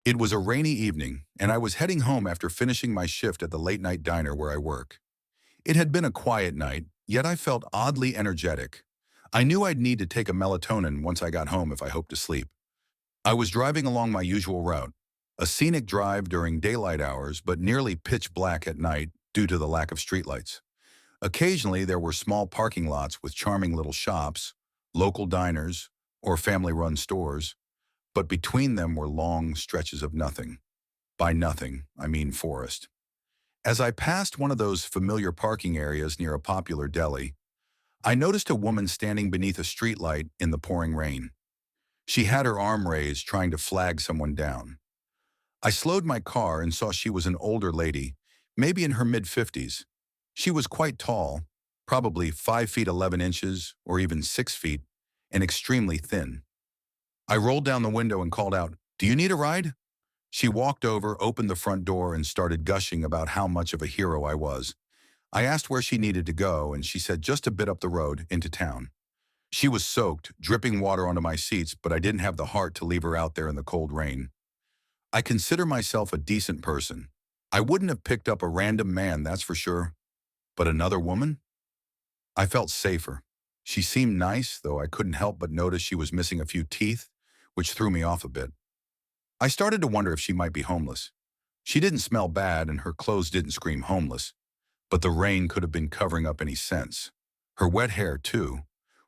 It was a rainy evening, and I was heading home after finishing my shift at the late-night diner where I work. It had been a quiet night, yet I felt oddly energetic. I knew I'd need to take a melatonin once I got home if I hoped to sleep. I was driving along my usual route, a scenic drive during daylight hours but nearly pitch black at night due to the lack of streetlights. Occasionally, there were small parking lots with charming little shops, local diners, or family-run stores, but between them were long stretches of nothing. By nothing, I mean forest. As I passed one of those familiar parking areas near a popular deli, I noticed a woman standing beneath a streetlight in the pouring rain. She had her arm raised, trying to flag someone down. I slowed my car and saw she was an older lady, maybe in her mid-50s. She was quite tall, probably 5 feet 11 inches or even 6 feet, and extremely thin. I rolled down the window and called out, "Do you need a ride?" She walked over, opened the front door, and started gushing about how much of a hero I was. I asked where she needed to go, and she said just a bit up the road, into town. She was soaked, dripping water onto my seats, but I didn't have the heart to leave her out there in the cold rain. I consider myself a decent person. I wouldn't have picked up a random man, that's for sure. But another woman? I felt safer. She seemed nice, though I couldn't help but notice she was missing a few teeth, which threw me off a bit. I started to wonder if she might be homeless. She didn't smell bad and her clothes didn't scream homeless, but the rain could have been covering up any sense. Her wet hair, too,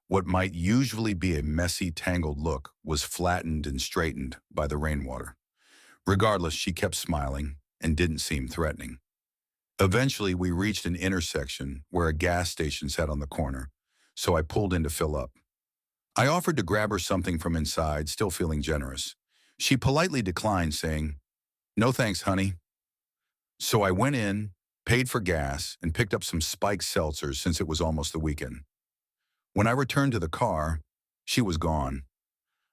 what might usually be a messy, tangled look, was flattened and straightened by the rainwater. Regardless, she kept smiling and didn't seem threatening. Eventually, we reached an intersection where a gas station sat on the corner, so I pulled in to fill up. I offered to grab her something from inside, still feeling generous. She politely declined, saying, "No thanks, honey." So I went in, paid for gas, and picked up some spiked seltzers since it was almost the weekend. When I returned to the car, she was gone.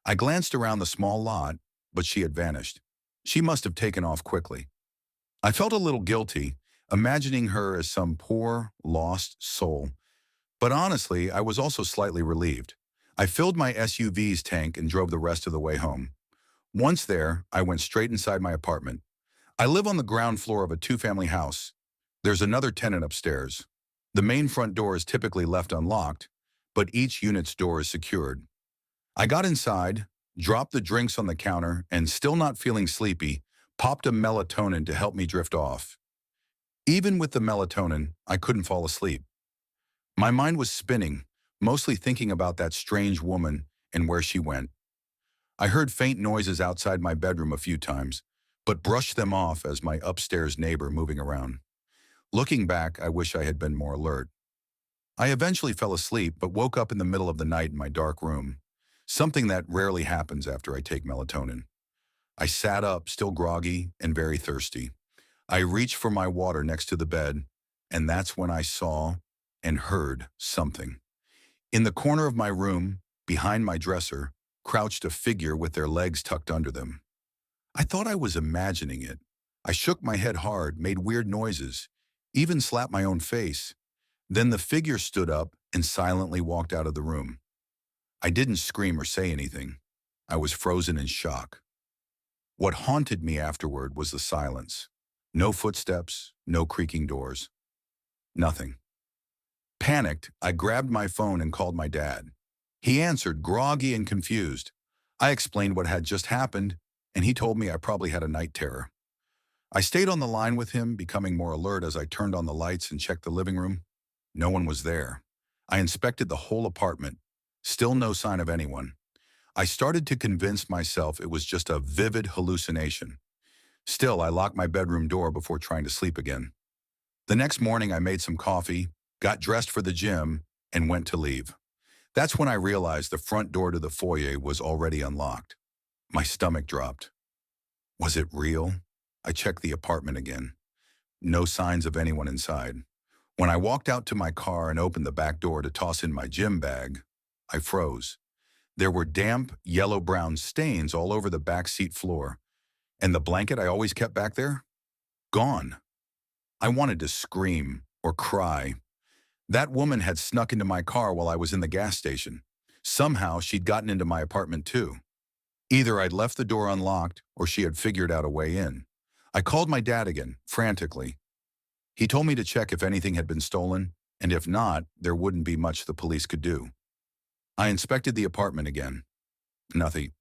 I glanced around the small lot, but she had vanished. She must have taken off quickly. I felt a little guilty, imagining her as some poor, lost soul. But honestly, I was also slightly relieved. I filled my SUV's tank and drove the rest of the way home. Once there, I went straight inside my apartment. I live on the ground floor of a two-family house. There's another tenant upstairs. The main front door is typically left unlocked, but each unit's door is secured. I got inside, dropped the drinks on the counter, and still not feeling sleepy, popped a melatonin to help me drift off. Even with the melatonin, I couldn't fall asleep. My mind was spinning, mostly thinking about that strange woman and where she went. I heard faint noises outside my bedroom a few times, but brushed them off as my upstairs neighbor moving around. Looking back, I wish I had been more alert. I eventually fell asleep, but woke up in the middle of the night in my dark room, something that rarely happens after I take melatonin. I sat up, still groggy and very thirsty. I reached for my water next to the bed, and that's when I saw and heard something. In the corner of my room, behind my dresser, crouched a figure with their legs tucked under them. I thought I was imagining it. I shook my head hard, made weird noises, even slapped my own face. Then the figure stood up and silently walked out of the room. I didn't scream or say anything. I was frozen in shock. What haunted me afterward was the silence. No footsteps, no creaking doors. Nothing. Panicked, I grabbed my phone and called my dad. He answered, groggy and confused. I explained what had just happened, and he told me I probably had a night terror. I stayed on the line with him, becoming more alert as I turned on the lights and checked the living room. No one was there. I inspected the whole apartment. Still no sign of anyone. I started to convince myself it was just a vivid hallucination. Still, I locked my bedroom door before trying to sleep again. The next morning, I made some coffee, got dressed for the gym, and went to leave. That's when I realized the front door to the foyer was already unlocked. My stomach dropped. Was it real? I checked the apartment again. No signs of anyone inside. When I walked out to my car and opened the back door to toss in my gym bag, I froze. There were damp, yellow-brown stains all over the back seat floor, and the blanket I always kept back there? Gone. I wanted to scream or cry. That woman had snuck into my car while I was in the gas station. Somehow, she'd gotten into my apartment too. Either I'd left the door unlocked or she had figured out a way in. I called my dad again, frantically. He told me to check if anything had been stolen, and if not, there wouldn't be much the police could do. I inspected the apartment again. Nothing.